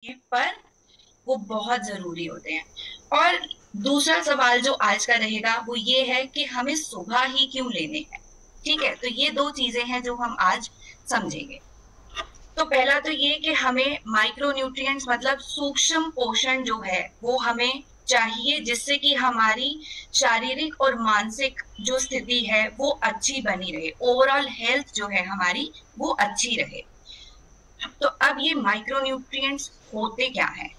पर वो बहुत जरूरी होते हैं। और दूसरा सवाल जो आज का रहेगा वो ये है कि हमें सुबह ही क्यों लेने हैं। ठीक है, तो ये दो चीजें हैं जो हम आज समझेंगे। तो पहला तो ये कि हमें माइक्रो न्यूट्रिएंट्स मतलब सूक्ष्म पोषण जो है वो हमें चाहिए, जिससे कि हमारी शारीरिक और मानसिक जो स्थिति है वो अच्छी बनी रहे, ओवरऑल हेल्थ जो है हमारी वो अच्छी रहे। तो अब ये माइक्रो न्यूट्रिएंट्स होते क्या हैं?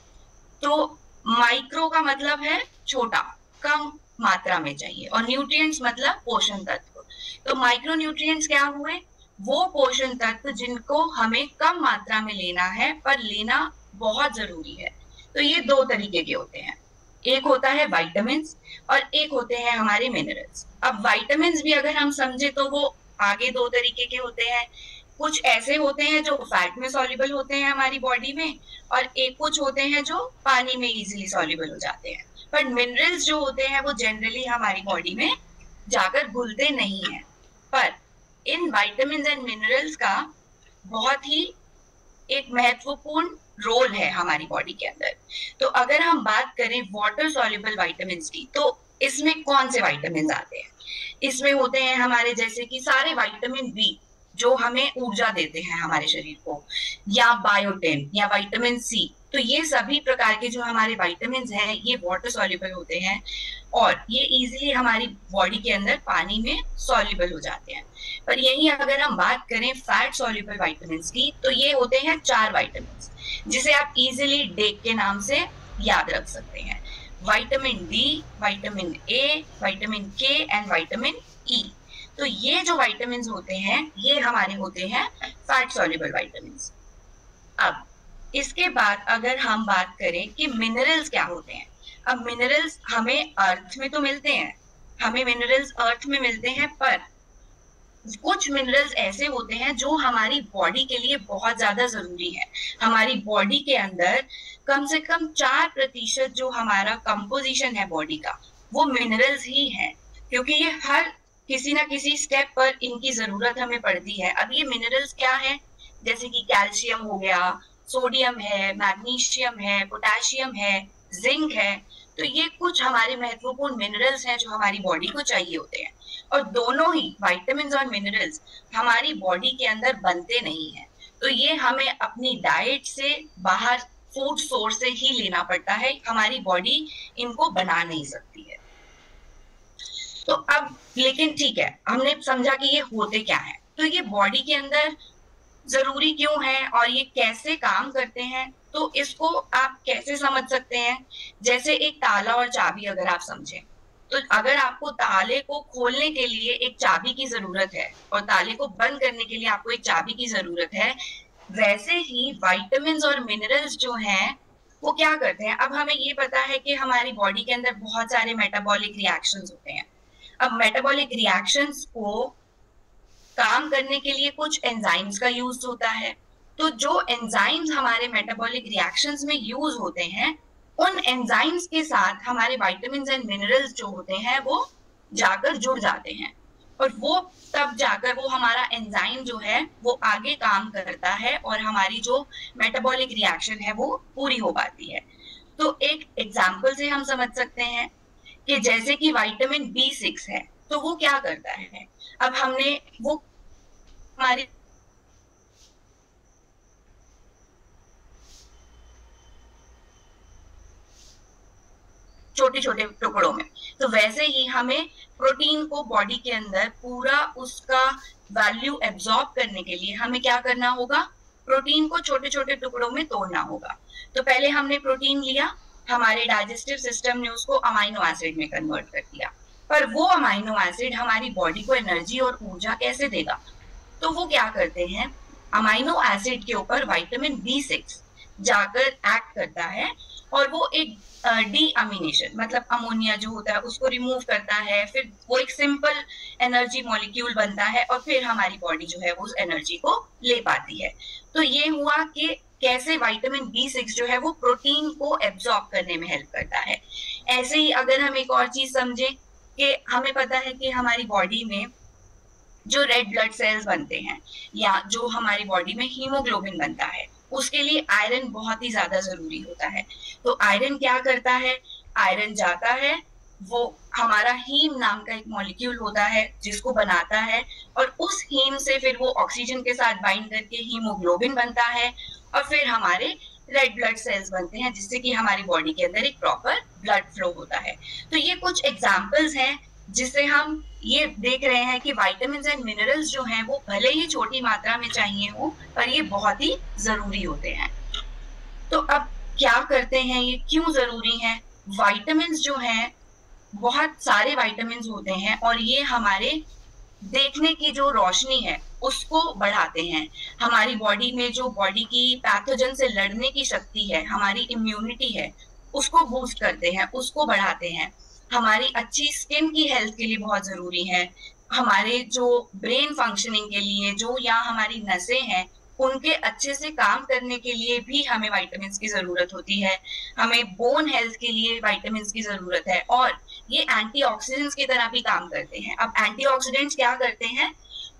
तो माइक्रो का मतलब है छोटा, कम मात्रा में चाहिए, और न्यूट्रिएंट्स मतलब पोषण तत्व। तो माइक्रो न्यूट्रिएंट्स क्या हुए? वो पोषण तत्व जिनको हमें कम मात्रा में लेना है पर लेना बहुत जरूरी है। तो ये दो तरीके के होते हैं, एक होता है विटामिन और एक होते हैं हमारे मिनरल्स। अब विटामिन भी अगर हम समझे तो वो आगे दो तरीके के होते हैं। कुछ ऐसे होते हैं जो फैट में सॉल्युबल होते हैं हमारी बॉडी में, और एक कुछ होते हैं जो पानी में इजीली सॉल्युबल हो जाते हैं। पर मिनरल्स जो होते हैं वो जनरली हमारी बॉडी में जाकर घुलते नहीं है। पर इन विटामिन एंड मिनरल्स का बहुत ही एक महत्वपूर्ण रोल है हमारी बॉडी के अंदर। तो अगर हम बात करें वाटर सॉल्युबल विटामिन की, तो इसमें कौन से विटामिन आते हैं? इसमें होते हैं हमारे जैसे कि सारे विटामिन बी जो हमें ऊर्जा देते हैं हमारे शरीर को, या बायोटिन या विटामिन सी। तो ये सभी प्रकार के जो हमारे विटामिन हैं ये वाटर सॉल्युबल होते हैं और ये इजीली हमारी बॉडी के अंदर पानी में सॉल्युबल हो जाते हैं। पर यही अगर हम बात करें फैट सॉल्युबल विटामिन की, तो ये होते हैं 4 विटामिन जिसे आप इजीली डेक के नाम से याद रख सकते हैं। Vitamin D, vitamin A, vitamin के एंड विटामिन ई। तो ये जो विटामिन होते हैं ये हमारे होते हैं फैट सॉल्युबल विटामिन। अब इसके बाद अगर हम बात करें कि मिनरल्स क्या होते हैं। अब मिनरल्स हमें अर्थ में तो मिलते हैं, हमें मिनरल्स अर्थ में मिलते हैं, पर कुछ मिनरल्स ऐसे होते हैं जो हमारी बॉडी के लिए बहुत ज्यादा जरूरी है। हमारी बॉडी के अंदर कम से कम 4% जो हमारा कंपोजिशन है बॉडी का वो मिनरल्स ही है, क्योंकि ये हर किसी ना किसी स्टेप पर इनकी जरूरत हमें पड़ती है। अब ये मिनरल्स क्या है? जैसे कि कैल्शियम हो गया, सोडियम है, मैग्नीशियम है, पोटेशियम है, जिंक है। तो ये कुछ हमारे महत्वपूर्ण मिनरल्स हैं जो हमारी बॉडी को चाहिए होते हैं। और दोनों ही विटामिन और मिनरल्स हमारी बॉडी के अंदर बनते नहीं है, तो ये हमें अपनी डाइट से, बाहर फूड सोर्स से ही लेना पड़ता है। हमारी बॉडी इनको बना नहीं सकती है। तो अब लेकिन ठीक है, हमने समझा कि ये होते क्या है। तो ये बॉडी के अंदर जरूरी क्यों है और ये कैसे काम करते हैं, तो इसको आप कैसे समझ सकते हैं? जैसे एक ताला और चाबी अगर आप समझें, तो अगर आपको ताले को खोलने के लिए एक चाबी की जरूरत है और ताले को बंद करने के लिए आपको एक चाबी की जरूरत है, वैसे ही विटामिन और मिनरल्स जो हैं वो क्या करते हैं? अब हमें ये पता है कि हमारी बॉडी के अंदर बहुत सारे मेटाबॉलिक रिएक्शंस होते हैं। अब मेटाबॉलिक रिएक्शंस को काम करने के लिए कुछ एंजाइम्स का यूज होता है। तो जो एंजाइम्स हमारे मेटाबॉलिक रिएक्शंस में यूज होते हैं, उन एंजाइम्स के साथ हमारे विटामिन एंड मिनरल्स जो होते हैं वो जाकर जुड़ जाते हैं, और वो तब जाकर वो हमारा एंजाइम जो है वो आगे काम करता है और हमारी जो मेटाबॉलिक रिएक्शन है वो पूरी हो पाती है। तो एक एग्जाम्पल से हम समझ सकते हैं कि जैसे कि विटामिन B6 है, तो वो क्या करता है? अब हमने वो हमारे छोटे छोटे टुकड़ों में, तो वैसे ही हमें प्रोटीन को बॉडी के अंदर पूरा उसका वैल्यू एब्जॉर्ब करने के लिए हमें क्या करना होगा? प्रोटीन को छोटे छोटे टुकड़ों में तोड़ना होगा। तो पहले हमने प्रोटीन लिया, हमारे डाइजेस्टिव सिस्टम ने उसको अमाइनो एसिड में कन्वर्ट कर दिया, पर वो अमाइनो एसिड हमारी बॉडी को एनर्जी और ऊर्जा कैसे देगा? तो वो क्या करते हैं, अमाइनो एसिड के ऊपर विटामिन B6 जाकर एक्ट करता है और वो एक डीअमीनेशन मतलब अमोनिया जो होता है उसको रिमूव करता है, फिर वो एक सिंपल एनर्जी मॉलिक्यूल बनता है और फिर हमारी बॉडी जो है वो उस एनर्जी को ले पाती है। तो ये हुआ कि कैसे विटामिन B6 जो है वो प्रोटीन को एब्जॉर्ब करने में हेल्प करता है। ऐसे ही अगर हम एक और चीज समझे कि हमें पता है कि हमारी बॉडी में जो रेड ब्लड सेल्स बनते हैं या जो हमारी बॉडी में हीमोग्लोबिन बनता है, उसके लिए आयरन बहुत ही ज्यादा जरूरी होता है। तो आयरन क्या करता है, आयरन जाता है, वो हमारा हीम नाम का एक मॉलिक्यूल होता है जिसको बनाता है, और उस हीम से फिर वो ऑक्सीजन के साथ बाइंड करके हीमोग्लोबिन बनता है, और फिर हमारे रेड ब्लड सेल्स बनते हैं, जिससे कि हमारी बॉडी के अंदर एक प्रॉपर ब्लड फ्लो होता है। तो ये कुछ एग्जाम्पल्स हैं जिससे हम ये देख रहे हैं कि विटामिन्स एंड मिनरल्स जो हैं वो भले ही छोटी मात्रा में चाहिए हो, पर ये बहुत ही जरूरी होते हैं। तो अब क्या करते हैं, ये क्यों जरूरी है? विटामिन्स जो हैं, बहुत सारे विटामिन्स होते हैं, और ये हमारे देखने की जो रोशनी है उसको बढ़ाते हैं। हमारी बॉडी में जो बॉडी की पैथोजन से लड़ने की शक्ति है, हमारी इम्यूनिटी है, उसको बूस्ट करते हैं, उसको बढ़ाते हैं। हमारी अच्छी स्किन की हेल्थ के लिए बहुत जरूरी है। हमारे जो ब्रेन फंक्शनिंग के लिए, जो या हमारी नसें हैं, उनके अच्छे से काम करने के लिए भी हमें विटामिन्स की जरूरत होती है। हमें बोन हेल्थ के लिए विटामिन्स की जरूरत है, और ये एंटीऑक्सीडेंट्स की तरह भी काम करते हैं। अब एंटीऑक्सीडेंट्स क्या करते हैं,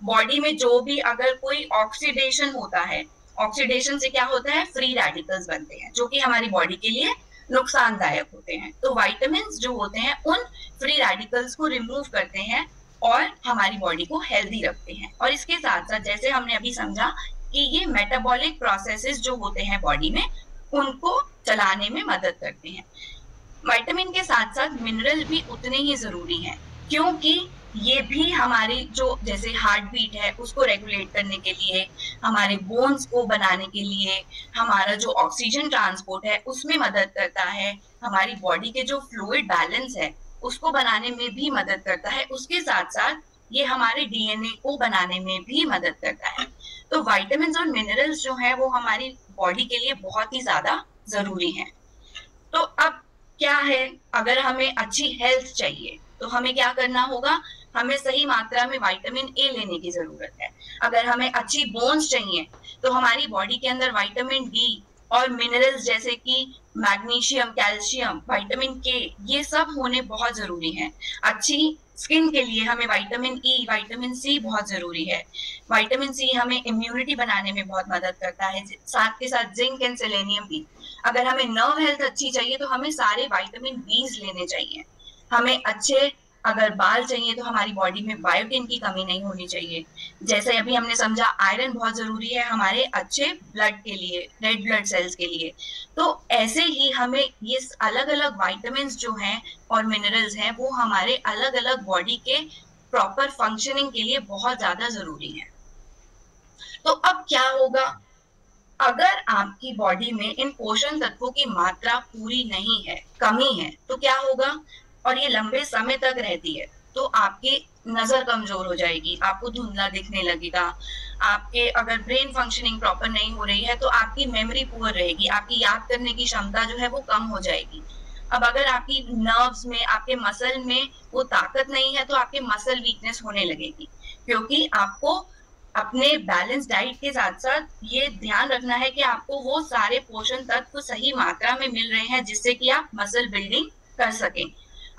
बॉडी में जो भी अगर कोई ऑक्सीडेशन होता है, ऑक्सीडेशन से क्या होता है, फ्री रेडिकल्स बनते हैं, जो कि हमारी बॉडी के लिए नुकसानदायक होते हैं। तो विटामिन्स जो होते हैं उन फ्री रेडिकल्स को रिमूव करते हैं और हमारी बॉडी को हेल्दी रखते हैं। और इसके साथ साथ जैसे हमने अभी समझा कि ये मेटाबॉलिक प्रोसेसेस जो होते हैं बॉडी में, उनको चलाने में मदद करते हैं। विटामिन के साथ साथ मिनरल भी उतने ही जरूरी हैं, क्योंकि ये भी हमारी जो जैसे हार्ट बीट है उसको रेगुलेट करने के लिए, हमारे बोन्स को बनाने के लिए, हमारा जो ऑक्सीजन ट्रांसपोर्ट है उसमें मदद करता है, हमारी बॉडी के जो फ्लूइड बैलेंस है उसको बनाने में भी मदद करता है। उसके साथ साथ ये हमारे डीएनए को बनाने में भी मदद करता है। तो विटामिन्स और मिनरल्स जो है वो हमारी बॉडी के लिए बहुत ही ज्यादा जरूरी है। तो अब क्या है, अगर हमें अच्छी हेल्थ चाहिए तो हमें क्या करना होगा, हमें सही मात्रा में विटामिन ए लेने की जरूरत है। अगर हमें अच्छी बोन्स चाहिए तो हमारी बॉडी के अंदर विटामिन डी और मिनरल्स जैसे कि मैग्नीशियम, कैल्शियम, विटामिन के, ये सब होने बहुत जरूरी हैं। अच्छी स्किन के लिए हमें विटामिन ई, विटामिन सी बहुत जरूरी है। विटामिन सी हमें इम्यूनिटी बनाने में बहुत मदद करता है, साथ के साथ जिंक एंड सेलेनियम भी। अगर हमें नर्व हेल्थ अच्छी चाहिए तो हमें सारे विटामिन बीज लेने चाहिए। हमें अच्छे अगर बाल चाहिए तो हमारी बॉडी में बायोटिन की कमी नहीं होनी चाहिए। जैसे अभी हमने समझा आयरन बहुत जरूरी है हमारे अच्छे ब्लड के लिए, रेड ब्लड सेल्स के लिए। तो ऐसे ही हमें ये अलग अलग विटामिन्स जो हैं और मिनरल्स हैं वो हमारे अलग अलग बॉडी के प्रॉपर फंक्शनिंग के लिए बहुत ज्यादा जरूरी है। तो अब क्या होगा, अगर आपकी बॉडी में इन पोषण तत्वों की मात्रा पूरी नहीं है, कमी है, तो क्या होगा, और ये लंबे समय तक रहती है, तो आपकी नजर कमजोर हो जाएगी, आपको धुंधला दिखने लगेगा। आपके अगर ब्रेन फंक्शनिंग प्रॉपर नहीं हो रही है तो आपकी मेमोरी पुअर रहेगी, आपकी याद करने की क्षमता जो है वो कम हो जाएगी। अब अगर आपकी नर्व्स में, आपके मसल में वो ताकत नहीं है तो आपके मसल वीकनेस होने लगेगी, क्योंकि आपको अपने बैलेंस डाइट के साथ साथ ये ध्यान रखना है कि आपको वो सारे पोषण तत्व सही मात्रा में मिल रहे हैं जिससे कि आप मसल बिल्डिंग कर सकें।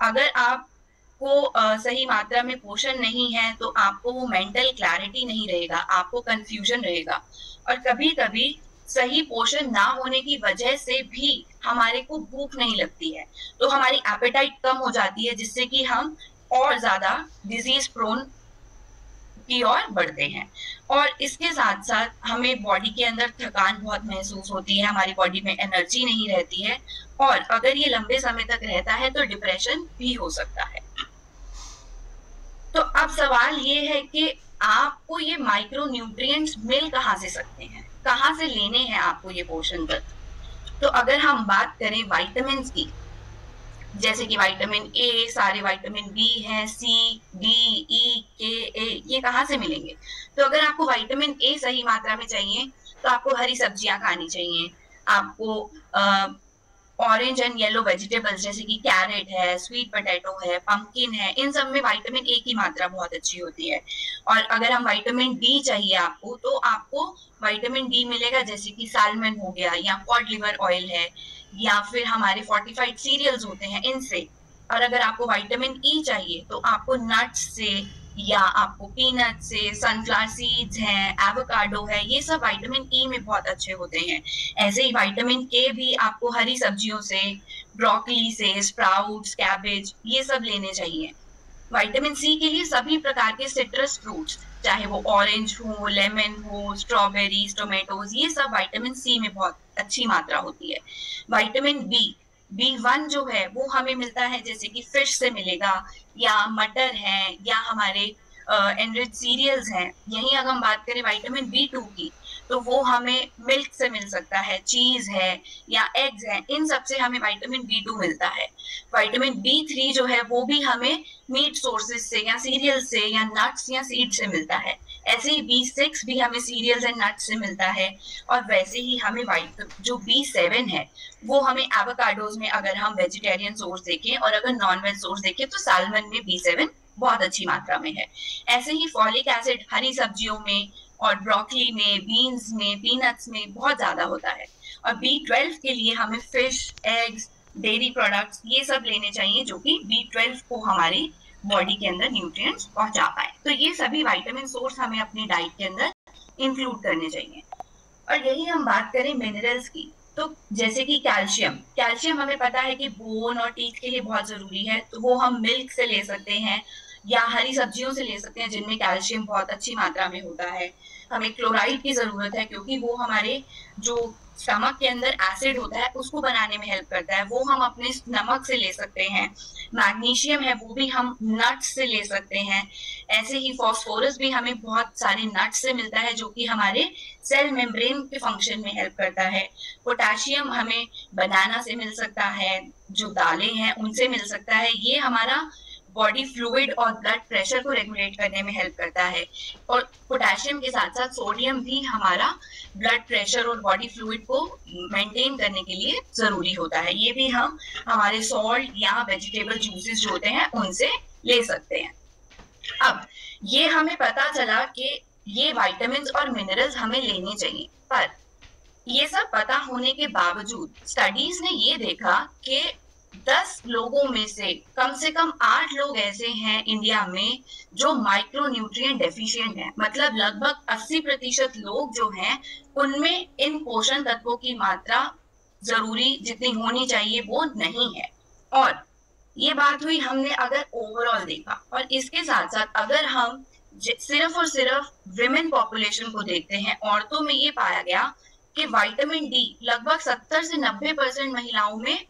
अगर आपको सही मात्रा में पोषण नहीं है तो आपको वो मेंटल क्लैरिटी नहीं रहेगा, आपको कंफ्यूजन रहेगा, और कभी कभी सही पोषण ना होने की वजह से भी हमारे को भूख नहीं लगती है, तो हमारी एपेटाइट कम हो जाती है, जिससे कि हम और ज्यादा डिजीज प्रोन की ओर बढ़ते हैं। और इसके साथ साथ हमें बॉडी के अंदर थकान बहुत महसूस होती है, हमारी बॉडी में एनर्जी नहीं रहती है, और अगर ये लंबे समय तक रहता है तो डिप्रेशन भी हो सकता है। तो अब सवाल ये है कि आपको ये माइक्रो न्यूट्रिएंट्स मिल कहाँ से सकते हैं, कहाँ से लेने हैं आपको ये पोषण तत्व। तो अगर हम बात करें विटामिन की, जैसे कि विटामिन ए, सारे विटामिन बी हैं, सी, डी, ई, के, ए, ये कहाँ से मिलेंगे। तो अगर आपको विटामिन ए सही मात्रा में चाहिए तो आपको हरी सब्जियां खानी चाहिए, आपको ऑरेंज एंड येलो वेजिटेबल्स जैसे कि कैरेट है, स्वीट पोटैटो है, पंपकिन है, इन सब में विटामिन ए की मात्रा बहुत अच्छी होती है। और अगर हम विटामिन डी चाहिए आपको तो आपको विटामिन डी मिलेगा जैसे कि सालमन हो गया, या कॉड लिवर ऑयल है, या फिर हमारे फोर्टिफाइड सीरियल्स होते हैं, इनसे। और अगर आपको विटामिन ई चाहिए तो आपको नट्स से, या आपको पीनट से, सनफ्लावर सीड्स हैं, एवोकाडो है, ये सब विटामिन ई में बहुत अच्छे होते हैं। ऐसे ही विटामिन के भी आपको हरी सब्जियों से, ब्रोकली से, स्प्राउट्स, कैबेज, ये सब लेने चाहिए। विटामिन सी के लिए सभी प्रकार के सिट्रस फ्रूट्स, चाहे वो ऑरेंज हो, लेमन हो, स्ट्रॉबेरीज, टोमेटोज, ये सब विटामिन सी में बहुत अच्छी मात्रा होती है। विटामिन बी 1 जो है वो हमें मिलता है जैसे कि फिश से मिलेगा, या मटर है, या हमारे एनरिच सीरियल्स हैं। यहीं अगर हम बात करें विटामिन बी 2 की, तो वो हमें मिल्क से मिल सकता है, चीज है या एग्स है, इन सब से हमें विटामिन बी 2 मिलता है। विटामिन बी 3 जो है वो भी हमें मीट सोर्सेज से या सीरियल से या नट्स या सीड से मिलता है। ऐसे ही बी 6 भी हमें सीरियल्स एंड नट्स से मिलता है। और वैसे ही हमें जो बी 7 है वो हमें एवोकाडोज में, अगर हम वेजिटेरियन सोर्स देखें, और अगर नॉन वेज सोर्स देखें तो साल्मन में बी 7 बहुत अच्छी मात्रा में है। ऐसे ही फॉलिक एसिड हरी सब्जियों में और ब्रोकली में, बीन्स में, पीनट्स में बहुत ज्यादा होता है। और बी 12 के लिए हमें फिश, एग्स, डेयरी प्रोडक्ट्स, ये सब लेने चाहिए जो कि बी 12 को हमारी बॉडी के अंदर न्यूट्रिएंट्स पहुंचा पाए। तो ये सभी विटामिन सोर्स हमें अपनी डाइट के अंदर इंक्लूड करने चाहिए। और यही हम बात करें मिनरल्स की, तो जैसे कि कैल्शियम हमें पता है कि बोन और टीथ के लिए बहुत जरूरी है, तो वो हम मिल्क से ले सकते हैं या हरी सब्जियों से ले सकते हैं जिनमें कैल्शियम बहुत अच्छी मात्रा में होता है। हमें क्लोराइड की जरूरत है क्योंकि वो हमारे जो स्टमक के अंदर एसिड होता है उसको बनाने में हेल्प करता है, वो हम अपने नमक से ले सकते हैं। मैग्नीशियम है वो भी हम नट्स से ले सकते हैं। ऐसे ही फास्फोरस भी हमें बहुत सारे नट्स से मिलता है जो कि हमारे सेल मेम्ब्रेन के फंक्शन में हेल्प करता है। पोटेशियम हमें बनाना से मिल सकता है, जो दालें हैं उनसे मिल सकता है। ये हमारा बॉडी फ्लूइड और ब्लड प्रेशर को रेगुलेट करने में हेल्प करता है। और पोटेशियम के साथ साथ सोडियम भी हमारा ब्लड प्रेशर और बॉडी फ्लूइड को मेंटेन करने के लिए जरूरी होता है। ये भी हम हमारे सॉल्ट या वेजिटेबल जूसेस जो होते हैं उनसे ले सकते हैं। अब ये हमें पता चला कि ये विटामिन्स और मिनरल्स हमें लेने चाहिए, पर ये सब पता होने के बावजूद स्टडीज ने ये देखा कि 10 लोगों में से कम 8 लोग ऐसे हैं इंडिया में जो माइक्रोन्यूट्रिएंट डेफिशिएंट हैं। मतलब लगभग 80% लोग जो हैं उनमें इन पोषण तत्वों की मात्रा जरूरी जितनी होनी चाहिए वो नहीं है। और ये बात हुई हमने अगर ओवरऑल देखा, और इसके साथ साथ अगर हम सिर्फ और सिर्फ विमेन पॉपुलेशन को देखते हैं, औरतों में ये पाया गया कि विटामिन डी लगभग 70 से 90% महिलाओं में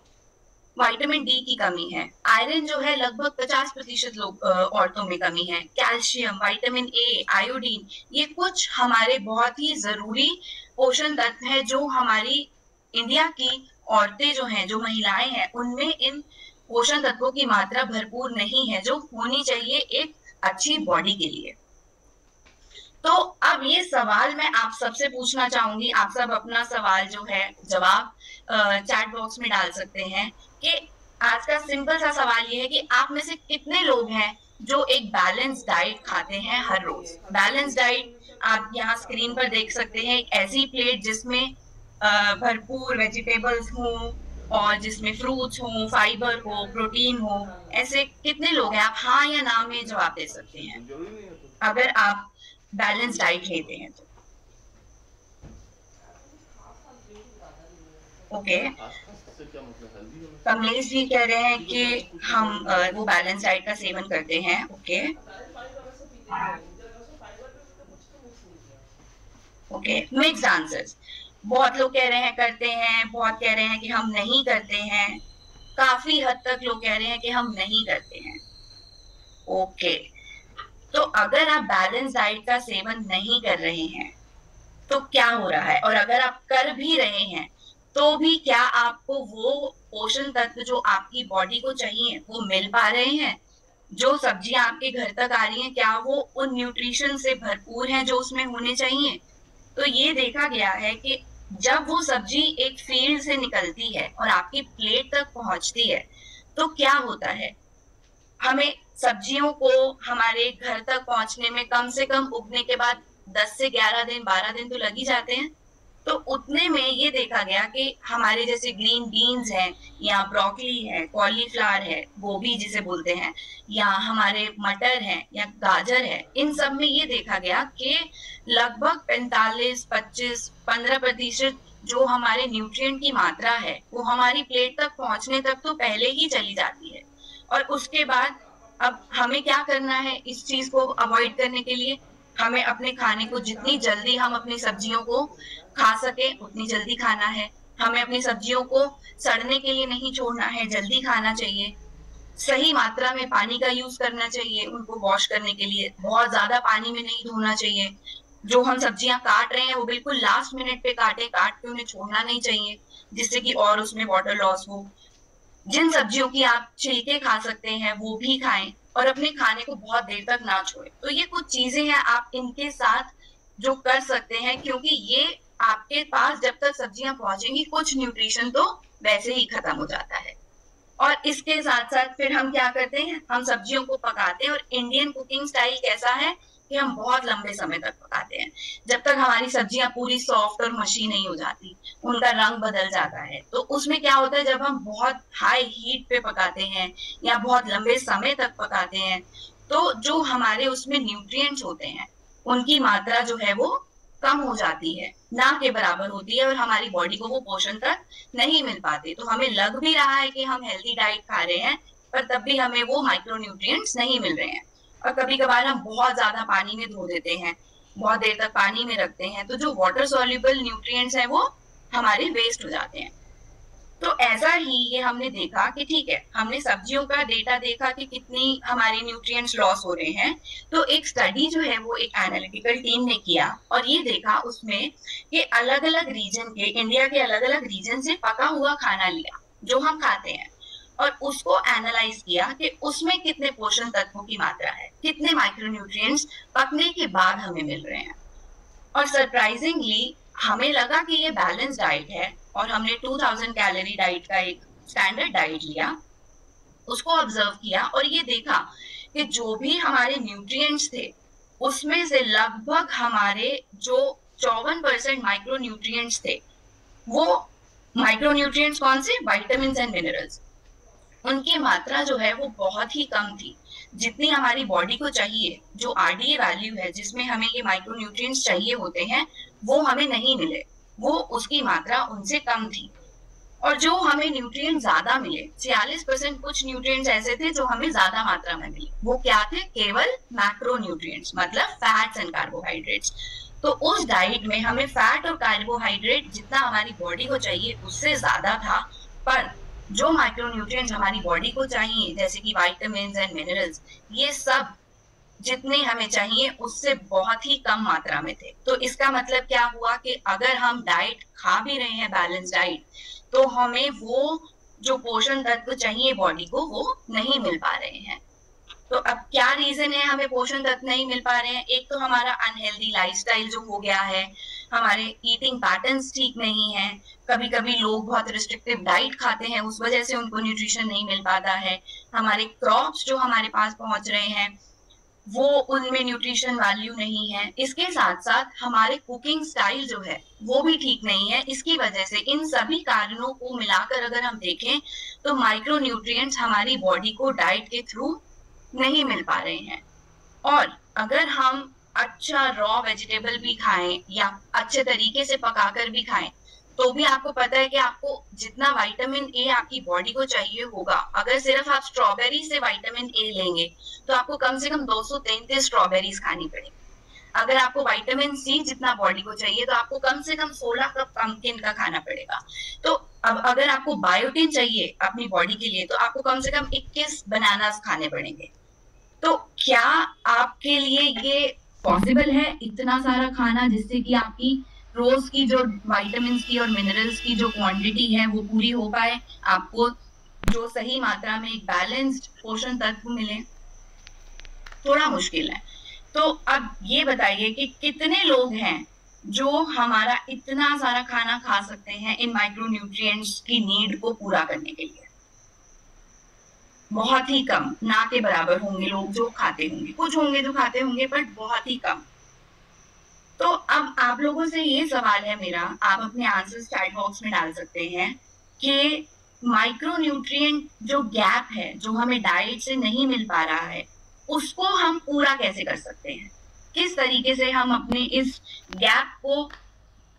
विटामिन डी की कमी है। आयरन जो है लगभग 50% लोग औरतों में कमी है। कैल्शियम, विटामिन ए, आयोडीन, ये कुछ हमारे बहुत ही जरूरी पोषण तत्व है जो हमारी इंडिया की औरतें जो हैं, जो महिलाएं हैं, उनमें इन पोषण तत्वों की मात्रा भरपूर नहीं है जो होनी चाहिए एक अच्छी बॉडी के लिए। तो अब ये सवाल मैं आप सबसे पूछना चाहूंगी, आप सब अपना सवाल जो है जवाब चैट बॉक्स में डाल सकते हैं कि आज का सिंपल सा सवाल ये है कि आप में से कितने लोग हैं जो एक बैलेंस डाइट खाते हैं हर रोज। बैलेंस डाइट आप यहाँ स्क्रीन पर देख सकते हैं, एक ऐसी प्लेट जिसमें भरपूर वेजिटेबल्स हों और जिसमें फ्रूट्स हो, फाइबर हो, प्रोटीन हो। ऐसे कितने लोग हैं? आप हाँ या ना में जवाब दे सकते हैं अगर आप बैलेंस डाइट लेते हैं तो। ओके, कमलेश जी कह रहे हैं कि हम वो बैलेंस डाइट का सेवन करते हैं। Okay okay, mixed answers. बहुत लोग कह रहे हैं करते हैं, बहुत कह रहे हैं कि हम नहीं करते हैं, काफी हद तक लोग कह रहे हैं कि हम नहीं करते हैं। ओके, तो अगर आप बैलेंस डाइट का सेवन नहीं कर रहे हैं तो क्या हो रहा है, और अगर आप कर भी रहे हैं तो भी क्या आपको वो पोषण तत्व जो आपकी बॉडी को चाहिए वो मिल पा रहे हैं? जो सब्जियां आपके घर तक आ रही हैं क्या वो उन न्यूट्रिशन से भरपूर हैं जो उसमें होने चाहिए? तो ये देखा गया है कि जब वो सब्जी एक फील्ड से निकलती है और आपकी प्लेट तक पहुंचती है तो क्या होता है, हमें सब्जियों को हमारे घर तक पहुंचने में कम से कम उगने के बाद 10 से 11 दिन 12 दिन तो लग ही जाते हैं। तो उतने में ये देखा गया कि हमारे जैसे ग्रीन बीन्स हैं या ब्रोकली है, कॉलीफ्लावर है, गोभी जिसे बोलते हैं, या हमारे मटर है या गाजर है, इन सब में ये देखा गया कि लगभग 45, 25, 15% जो हमारे न्यूट्रिएंट की मात्रा है वो हमारी प्लेट तक पहुंचने तक तो पहले ही चली जाती है। और उसके बाद अब हमें क्या करना है इस चीज को अवॉइड करने के लिए? हमें अपने खाने को जितनी जल्दी हम अपनी सब्जियों को खा सके उतनी जल्दी खाना है। हमें अपनी सब्जियों को सड़ने के लिए नहीं छोड़ना है, जल्दी खाना चाहिए। सही मात्रा में पानी का यूज करना चाहिए उनको वॉश करने के लिए, बहुत ज्यादा पानी में नहीं धोना चाहिए। जो हम सब्जियां काट रहे हैं वो बिल्कुल लास्ट मिनट पे काटे, काट के उन्हें छोड़ना नहीं चाहिए जिससे कि और उसमें वाटर लॉस हो। जिन सब्जियों की आप छिलके खा सकते हैं वो भी खाएं और अपने खाने को बहुत देर तक ना छोड़ें। तो ये कुछ चीजें हैं आप इनके साथ जो कर सकते हैं, क्योंकि ये आपके पास जब तक सब्जियां पहुंचेंगी कुछ न्यूट्रिशन तो वैसे ही खत्म हो जाता है। और इसके साथ साथ फिर हम क्या करते हैं, हम सब्जियों को पकाते हैं। और इंडियन कुकिंग स्टाइल कैसा है कि हम बहुत लंबे समय तक पकाते हैं, जब तक हमारी सब्जियां पूरी सॉफ्ट और मशी नहीं हो जाती, उनका रंग बदल जाता है। तो उसमें क्या होता है, जब हम बहुत हाई हीट पे पकाते हैं या बहुत लंबे समय तक पकाते हैं, तो जो हमारे उसमें न्यूट्रिएंट्स होते हैं उनकी मात्रा जो है वो कम हो जाती है, ना के बराबर होती है, और हमारी बॉडी को वो पोषण तक नहीं मिल पाते। तो हमें लग भी रहा है कि हम हेल्दी डाइट खा रहे हैं, पर तब भी हमें वो माइक्रो न्यूट्रिएंट्स नहीं मिल रहे हैं। और कभी कभार हम बहुत ज्यादा पानी में धो देते हैं, बहुत देर तक पानी में रखते हैं, तो जो वाटर सॉल्युबल न्यूट्रिएंट्स हैं वो हमारे वेस्ट हो जाते हैं। तो ऐसा ही ये हमने देखा कि ठीक है, हमने सब्जियों का डेटा देखा कि कितनी हमारी न्यूट्रिएंट्स लॉस हो रहे हैं। तो एक स्टडी जो है वो एक एनालिटिकल टीम ने किया और ये देखा उसमें कि अलग अलग रीजन के, इंडिया के अलग अलग रीजन से पका हुआ खाना लिया जो हम खाते हैं, और उसको एनालाइज किया कि उसमें कितने पोषण तत्वों की मात्रा है, कितने माइक्रोन्यूट्रिएंट्स पकने के बाद हमें मिल रहे हैं। और सरप्राइजिंगली हमें लगा कि ये बैलेंस डाइट है, और हमने 2000 कैलोरी डाइट का एक स्टैंडर्ड डाइट लिया, उसको ऑब्जर्व किया और ये देखा कि जो भी हमारे न्यूट्रिएंट्स थे उसमें से लगभग हमारे जो 54% माइक्रोन्यूट्रिएंट्स थे, वो माइक्रोन्यूट्रिएंट्स कौन से, विटामिन्स एंड मिनरल्स, उनकी मात्रा जो है वो बहुत ही कम थी। जितनी हमारी बॉडी को चाहिए, जो आरडीए वैल्यू है जिसमें हमें ये माइक्रोन्यूट्रिएंट्स चाहिए होते हैं, वो हमें नहीं मिले, वो उसकी मात्रा उनसे कम थी। और जो हमें न्यूट्रिएंट ज्यादा मिले, 46% कुछ न्यूट्रिएंट्स ऐसे थे जो हमें ज्यादा मात्रा में मिले, वो क्या थे, केवल मैक्रोन्यूट्रिएंट्स, मतलब फैट्स एंड कार्बोहाइड्रेट्स। तो उस डाइट में हमें फैट और कार्बोहाइड्रेट जितना हमारी बॉडी को चाहिए उससे ज्यादा था, पर जो माइक्रोन्यूट्रिएंट्स हमारी बॉडी को चाहिए जैसे कि विटामिन्स एंड मिनरल्स, ये सब जितने हमें चाहिए उससे बहुत ही कम मात्रा में थे। तो इसका मतलब क्या हुआ कि अगर हम डाइट खा भी रहे हैं बैलेंस डाइट, तो हमें वो जो पोषण तत्व चाहिए बॉडी को वो नहीं मिल पा रहे हैं। तो अब क्या रीजन है हमें पोषण तत्व नहीं मिल पा रहे हैं? एक तो हमारा अनहेल्दी लाइफस्टाइल जो हो गया है, हमारे ईटिंग पैटर्न्स ठीक नहीं है, कभी कभी लोग बहुत रिस्ट्रिक्टिव डाइट खाते हैं, उस वजह से उनको न्यूट्रिशन नहीं मिल पाता है। हमारे क्रॉप्स जो हमारे पास पहुंच रहे हैं वो उनमें न्यूट्रिशन वैल्यू नहीं है। इसके साथ साथ हमारे कुकिंग स्टाइल जो है वो भी ठीक नहीं है। इसकी वजह से इन सभी कारणों को मिलाकर अगर हम देखें तो माइक्रो न्यूट्रिएंट्स हमारी बॉडी को डाइट के थ्रू नहीं मिल पा रहे हैं। और अगर हम अच्छा रॉ वेजिटेबल भी खाएं या अच्छे तरीके से पकाकर भी खाएं, तो भी आपको पता है कि आपको जितना विटामिन ए आपकी बॉडी को चाहिए होगा, अगर सिर्फ आप स्ट्रॉबेरी से विटामिन ए लेंगे तो आपको कम से कम 233 स्ट्रॉबेरीज खानी पड़ेगी। अगर आपको विटामिन सी जितना बॉडी को चाहिए तो आपको कम से कम 16 कप पंपकिन का खाना पड़ेगा। तो अब अगर आपको बायोटिन चाहिए अपनी बॉडी के लिए तो आपको कम से कम 21 बनानास खाने पड़ेंगे। तो क्या आपके लिए ये पॉसिबल है इतना सारा खाना जिससे कि आपकी रोज की जो विटामिन की और मिनरल्स की जो क्वांटिटी है वो पूरी हो पाए, आपको जो सही मात्रा में एक बैलेंस्ड पोषण तत्व मिले? थोड़ा मुश्किल है। तो अब ये बताइए कि कितने लोग हैं जो हमारा इतना सारा खाना खा सकते हैं इन माइक्रोन्यूट्रिएंट्स की नीड को पूरा करने के लिए? बहुत ही कम, ना के बराबर होंगे लोग जो खाते होंगे, कुछ होंगे जो खाते होंगे बट बहुत ही कम। तो अब आप लोगों से ये सवाल है मेरा, आप अपने आंसर्स चैट बॉक्स में डाल सकते हैं कि माइक्रोन्यूट्रिएंट जो गैप है, जो हमें डाइट से नहीं मिल पा रहा है, उसको हम पूरा कैसे कर सकते हैं? किस तरीके से हम अपने इस गैप को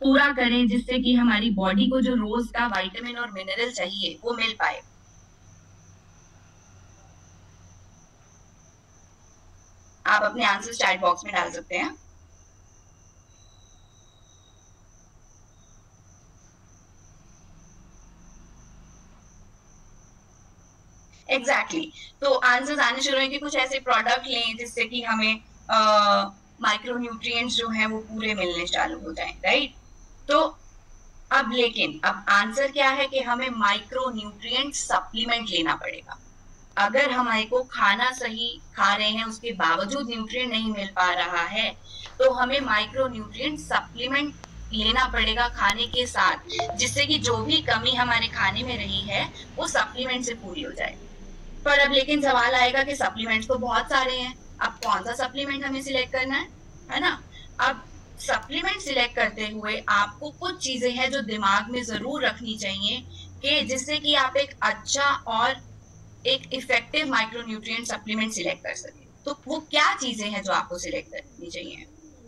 पूरा करें जिससे कि हमारी बॉडी को जो रोज का विटामिन और मिनरल चाहिए वो मिल पाए? आप अपने आंसर्स चैट बॉक्स में डाल सकते हैं। Exactly exactly. तो आंसर्स आने शुरू हुए कि कुछ ऐसे प्रोडक्ट लें जिससे कि हमें माइक्रोन्यूट्रिएंट्स जो हैं वो पूरे मिलने चालू हो जाएं, राइट? तो अब लेकिन अब आंसर क्या है कि हमें माइक्रोन्यूट्रिएंट सप्लीमेंट लेना पड़ेगा। अगर हमारे को खाना सही खा रहे हैं उसके बावजूद न्यूट्रिएंट नहीं मिल पा रहा है, तो हमें माइक्रोन्यूट्रिएंट सप्लीमेंट लेना पड़ेगा खाने के साथ, जिससे कि जो भी कमी हमारे खाने में रही है वो सप्लीमेंट से पूरी हो जाए। पर अब लेकिन सवाल आएगा कि सप्लीमेंट्स तो बहुत सारे हैं, अब कौन सा सप्लीमेंट हमें सिलेक्ट करना है ना? अब सप्लीमेंट सिलेक्ट करते हुए आपको कुछ चीजें हैं जो दिमाग में जरूर रखनी चाहिए कि जिससे कि आप एक अच्छा और एक इफेक्टिव माइक्रोन्यूट्रिएंट सप्लीमेंट सिलेक्ट कर सके। तो वो क्या चीजें हैं जो आपको सिलेक्ट करनी चाहिए?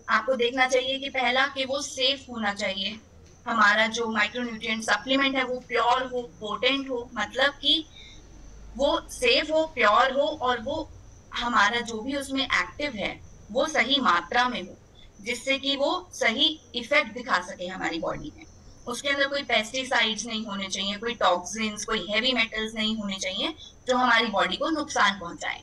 आपको देखना चाहिए कि पहला कि वो सेफ होना चाहिए, हमारा जो माइक्रोन्यूट्रिएंट सप्लीमेंट है वो प्योर हो, पोटेंट हो, मतलब कि वो सेफ हो, प्योर हो, और वो हमारा जो भी उसमें एक्टिव है वो सही मात्रा में हो, जिससे कि वो सही इफेक्ट दिखा सके हमारी बॉडी में। उसके अंदर कोई पेस्टिसाइड्स नहीं होने चाहिए, कोई टॉक्सिन्स, कोई हेवी मेटल्स नहीं होने चाहिए जो हमारी बॉडी को नुकसान पहुंचाए।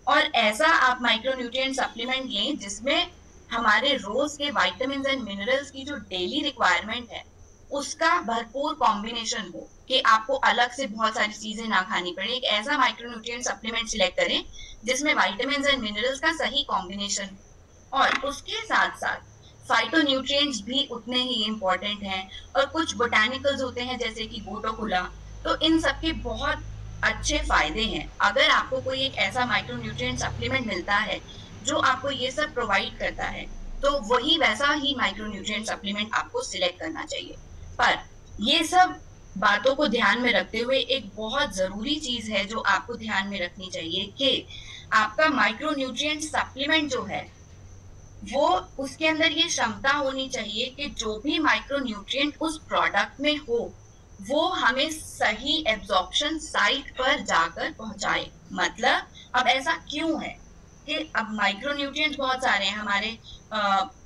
और ऐसा आप माइक्रोन्यूट्रिएंट सप्लीमेंट लें जिसमें हमारे रोज के विटामिन एंड मिनरल्स की जो डेली रिक्वायरमेंट है उसका भरपूर कॉम्बिनेशन हो, कि आपको अलग से बहुत सारी चीजें ना खानी पड़े। एक ऐसा माइक्रोन्यूट्रिएंट सप्लीमेंट सिलेक्ट करें जिसमें विटामिन एंड मिनरल्स का सही कॉम्बिनेशन हो, और उसके साथ साथ फाइटोन्यूट्रिएंट्स भी उतने ही इंपॉर्टेंट हैं। और कुछ बोटानिकल्स होते हैं जैसे कि गोटोकुला, तो इन सबके बहुत अच्छे फायदे हैं। अगर आपको कोई एक ऐसा माइक्रोन्यूट्रिएंट सप्लीमेंट मिलता है जो आपको ये सब प्रोवाइड करता है, तो वही वैसा ही माइक्रोन्यूट्रिएंट सप्लीमेंट आपको सिलेक्ट करना चाहिए। पर ये सब बातों को ध्यान में रखते हुए एक बहुत जरूरी चीज है जो आपको ध्यान में रखनी चाहिए कि आपका माइक्रोन्यूट्रिएंट सप्लीमेंट जो है वो उसके अंदर ये क्षमता होनी चाहिए कि जो भी माइक्रोन्यूट्रिएंट उस प्रोडक्ट में हो वो हमें सही एब्जॉर्प्शन साइट पर जाकर पहुंचाए। मतलब अब ऐसा क्यों है कि अब माइक्रोन्यूट्रिएंट्स बहुत सारे हैं हमारे,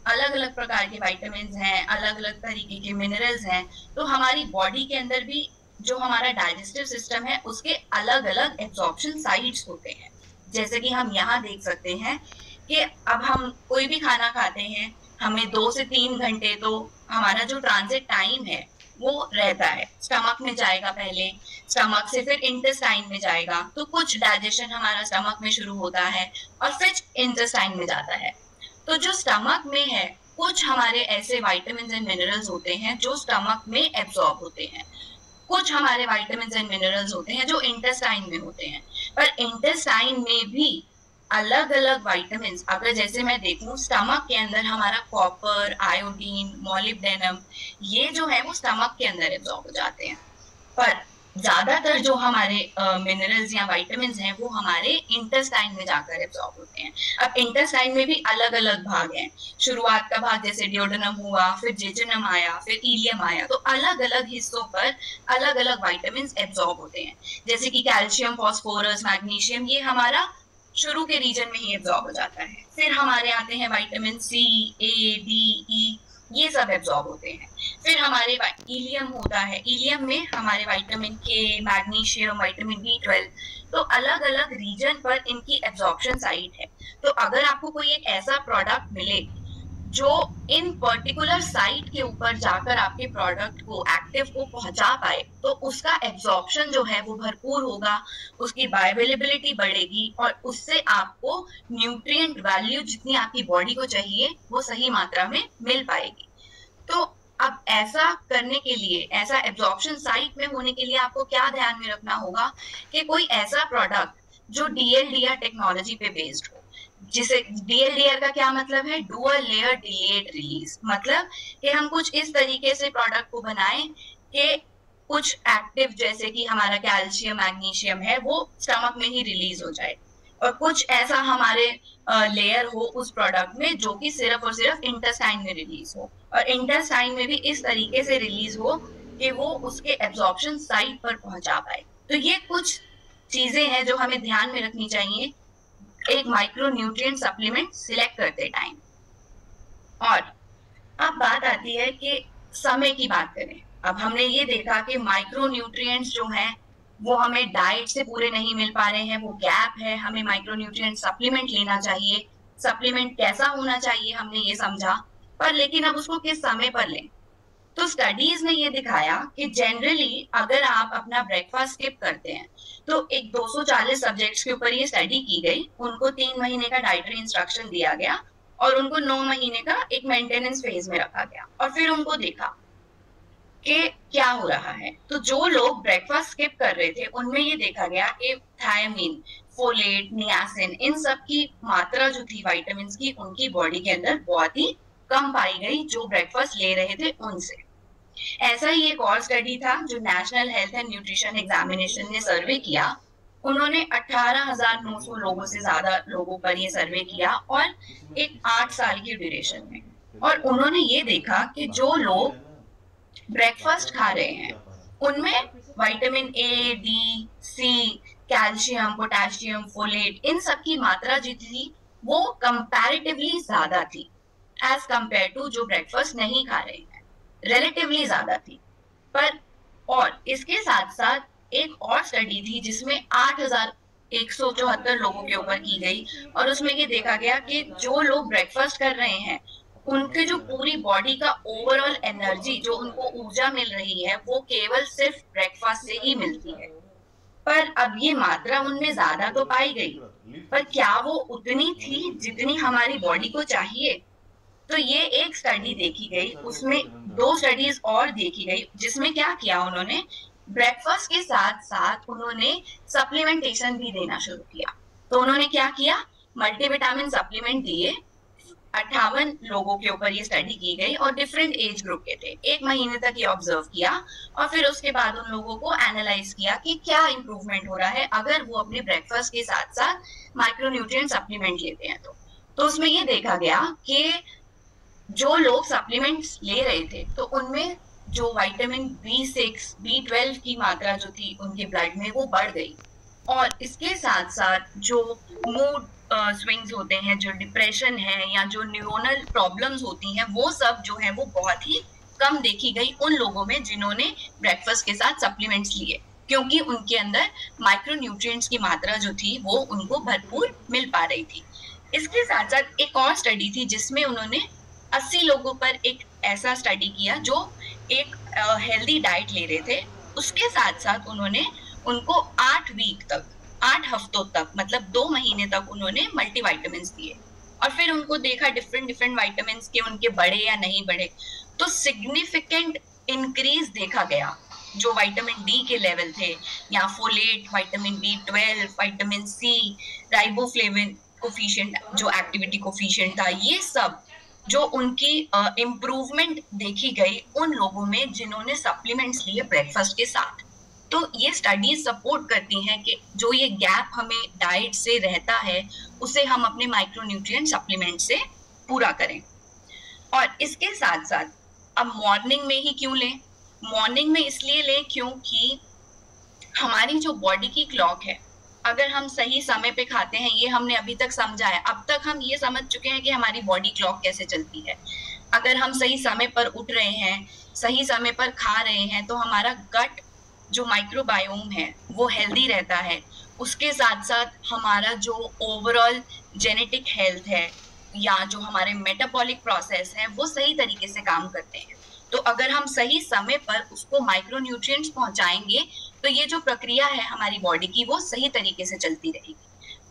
अलग अलग प्रकार के विटामिन हैं, अलग अलग तरीके के मिनरल्स हैं, तो हमारी बॉडी के अंदर भी जो हमारा डाइजेस्टिव सिस्टम है उसके अलग अलग एब्जॉर्प्शन साइट्स होते हैं। जैसे कि हम यहाँ देख सकते हैं कि अब हम कोई भी खाना खाते हैं, हमें 2 से 3 घंटे तो हमारा जो ट्रांजिट टाइम है वो रहता है। स्टमक में जाएगा पहले, स्टमक से फिर इंटेस्टाइन में जाएगा, तो कुछ डाइजेशन हमारा स्टमक में शुरू होता है और फिर इंटेस्टाइन में जाता है। तो जो स्टमक में है कुछ हमारे ऐसे विटामिन एंड मिनरल्स होते हैं जो स्टमक में एब्जॉर्ब होते हैं, कुछ हमारे विटामिन एंड मिनरल्स होते हैं जो इंटेस्टाइन में होते हैं। पर इंटेस्टाइन में भी अलग अलग विटामिन, अगर जैसे मैं देखूं स्टमक के अंदर हमारा कॉपर, आयोडीन, मॉलिब्डेनम, ये जो है वो स्टमक के अंदर एब्जॉर्ब हो जाते हैं। पर ज्यादातर जो हमारे मिनरल्स या विटामिन हैं वो हमारे इंटेस्टाइन में जाकर एब्जॉर्ब होते हैं। अब इंटेस्टाइन में भी अलग अलग भाग हैं। शुरुआत का भाग जैसे ड्यूोडेनम हुआ, फिर जेजुनम आया, फिर इलियम आया, तो अलग अलग हिस्सों पर अलग अलग विटामिन एब्जॉर्ब होते हैं। जैसे कि कैल्शियम, फास्फोरस, मैग्नीशियम, ये हमारा शुरू के रीजन में ही एब्जॉर्ब हो जाता है। फिर हमारे आते हैं विटामिन सी, ए, डी, ई, ये सब एब्जॉर्ब होते हैं। फिर हमारे इलियम होता है, इलियम में हमारे विटामिन के, मैग्नीशियम, विटामिन B12, तो अलग अलग रीजन पर इनकी एब्जॉर्प्शन साइट है। तो अगर आपको कोई एक ऐसा प्रोडक्ट मिले जो इन पर्टिकुलर साइट के ऊपर जाकर आपके प्रोडक्ट को, एक्टिव को पहुंचा पाए, तो उसका एब्जॉर्प्शन जो है वो भरपूर होगा, उसकी बायोअवेलेबिलिटी बढ़ेगी और उससे आपको न्यूट्रिएंट वैल्यू जितनी आपकी बॉडी को चाहिए वो सही मात्रा में मिल पाएगी। तो अब ऐसा करने के लिए, ऐसा एब्जॉर्प्शन साइट में होने के लिए आपको क्या ध्यान में रखना होगा कि कोई ऐसा प्रोडक्ट जो DLDR टेक्नोलॉजी पे बेस्ड हो। जिसे DLDR का क्या मतलब है, डुअल लेयर डिलेड रिलीज, मतलब कि हम कुछ इस तरीके से प्रोडक्ट को बनाएं कि कुछ एक्टिव जैसे कि हमारा कैल्शियम मैग्नीशियम है वो स्टमक में ही रिलीज हो जाए, और कुछ ऐसा हमारे लेयर हो उस प्रोडक्ट में जो कि सिर्फ और सिर्फ इंटेस्टाइन में रिलीज हो, और इंटेस्टाइन में भी इस तरीके से रिलीज हो कि वो उसके एब्जॉर्प्शन साइट पर पहुंचा पाए। तो ये कुछ चीजें हैं जो हमें ध्यान में रखनी चाहिए एक माइक्रो न्यूट्रिएंट सप्लीमेंट सिलेक्ट करते टाइम। और अब बात आती है कि समय की बात करें। अब हमने ये देखा कि माइक्रो न्यूट्रिएंट्स जो हैं वो हमें डाइट से पूरे नहीं मिल पा रहे हैं, वो गैप है, हमें माइक्रो न्यूट्रिएंट सप्लीमेंट लेना चाहिए। सप्लीमेंट कैसा होना चाहिए हमने ये समझा, पर लेकिन अब उसको किस समय पर लें। तो स्टडीज ने ये दिखाया कि जनरली अगर आप अपना ब्रेकफास्ट स्किप करते हैं, तो एक 240 सब्जेक्ट्स के ऊपर ये स्टडी की गई, उनको 3 महीने का डाइटरी इंस्ट्रक्शन दिया गया और उनको 9 महीने का एक मेंटेनेंस फेज में रखा गया, और फिर उनको देखा कि क्या हो रहा है। तो जो लोग ब्रेकफास्ट स्किप कर रहे थे उनमें ये देखा गया कि थायमीन, फोलेट, नियासिन, इन सब की मात्रा जो थी विटामिन की उनकी बॉडी के अंदर बहुत ही कम पाई गई जो ब्रेकफास्ट ले रहे थे उनसे। ऐसा ही एक और स्टडी था जो national health and nutrition examination ने सर्वे किया। उन्होंने 18,900 लोगों से ज्यादा लोगों पर ये सर्वे किया और एक 8 साल की ड्यूरेशन में, और उन्होंने ये देखा कि जो लोग ब्रेकफास्ट खा रहे हैं उनमें vitamin A, D, C, calcium, potassium, folate, इन सब की मात्रा जो थी वो कंपैरेटिवली ज्यादा थी एज कंपेयर टू जो ब्रेकफास्ट नहीं खा रहे हैं, रिलेटिवली ज्यादा थी। पर और इसके साथ साथ एक और स्टडी थी जिसमें 8,174 लोगों के ऊपर की गई, और उसमें ये देखा गया कि जो लोग ब्रेकफास्ट कर रहे हैं उनके जो पूरी बॉडी का ओवरऑल एनर्जी जो उनको ऊर्जा मिल रही है वो केवल सिर्फ ब्रेकफास्ट से ही मिलती है। पर अब ये मात्रा उनमें ज्यादा तो पाई गई, पर क्या वो उतनी थी जितनी हमारी बॉडी को चाहिए। तो ये एक स्टडी देखी गई, उसमें 2 स्टडीज और देखी गई जिसमें क्या किया उन्होंने, ब्रेकफास्ट के साथ साथ उन्होंने सप्लीमेंटेशन भी देना शुरू किया। तो उन्होंने क्या किया, मल्टीविटामिन सप्लीमेंट दिए। 58 लोगों के ऊपर ये स्टडी की गई और डिफरेंट एज ग्रुप के थे। 1 महीने तक ये ऑब्जर्व किया और फिर उसके बाद उन लोगों को एनालाइज किया कि क्या इंप्रूवमेंट हो रहा है अगर वो अपने ब्रेकफास्ट के साथ साथ माइक्रोन्यूट्रिएंट सप्लीमेंट लेते हैं। तो उसमें ये देखा गया कि जो लोग सप्लीमेंट्स ले रहे थे तो उनमें जो विटामिन B6, B12 की मात्रा जो थी उनके ब्लड में वो बढ़ गई, और इसके साथ साथ जो मूड स्विंग्स होते हैं, जो डिप्रेशन है या जो न्यूरोनल प्रॉब्लम्स होती हैं, वो सब जो है वो बहुत ही कम देखी गई उन लोगों में जिन्होंने ब्रेकफास्ट के साथ सप्लीमेंट्स लिए, क्योंकि उनके अंदर माइक्रोन्यूट्रिएंट्स की मात्रा जो थी वो उनको भरपूर मिल पा रही थी। इसके साथ साथ एक और स्टडी थी जिसमें उन्होंने 80 लोगों पर एक ऐसा स्टडी किया जो एक हेल्दी डाइट ले रहे थे, उसके साथ साथ उन्होंने उनको 8 वीक तक, 8 हफ्तों तक, मतलब 2 महीने तक उन्होंने मल्टीविटामिन दिए, और फिर उनको देखा डिफरेंट विटामिन के उनके बढ़े या नहीं बढ़े। तो सिग्निफिकेंट इंक्रीज देखा गया जो विटामिन डी के लेवल थे, या folate, vitamin B12, vitamin C, riboflavin coefficient जो एक्टिविटी कोफिशिएंट था, ये सब जो उनकी इम्प्रूवमेंट देखी गई उन लोगों में जिन्होंने सप्लीमेंट्स लिए ब्रेकफास्ट के साथ। तो ये स्टडीज सपोर्ट करती हैं कि जो ये गैप हमें डाइट से रहता है उसे हम अपने माइक्रोन्यूट्रिएंट सप्लीमेंट से पूरा करें। और इसके साथ साथ अब मॉर्निंग में ही क्यों लें, मॉर्निंग में इसलिए लें क्योंकि हमारी जो बॉडी की क्लॉक है, अगर हम सही समय पे खाते हैं, ये हमने अभी तक समझा है, अब तक हम ये समझ चुके हैं कि हमारी बॉडी क्लॉक कैसे चलती है। अगर हम सही समय पर उठ रहे हैं, सही समय पर खा रहे हैं, तो हमारा गट जो माइक्रोबायोम है वो हेल्दी रहता है। उसके साथ साथ हमारा जो ओवरऑल जेनेटिक हेल्थ है या जो हमारे मेटाबॉलिक प्रोसेस है वो सही तरीके से काम करते हैं। तो अगर हम सही समय पर उसको माइक्रोन्यूट्रिएंट्स पहुंचाएंगे तो ये जो प्रक्रिया है हमारी बॉडी की वो सही तरीके से चलती रहेगी।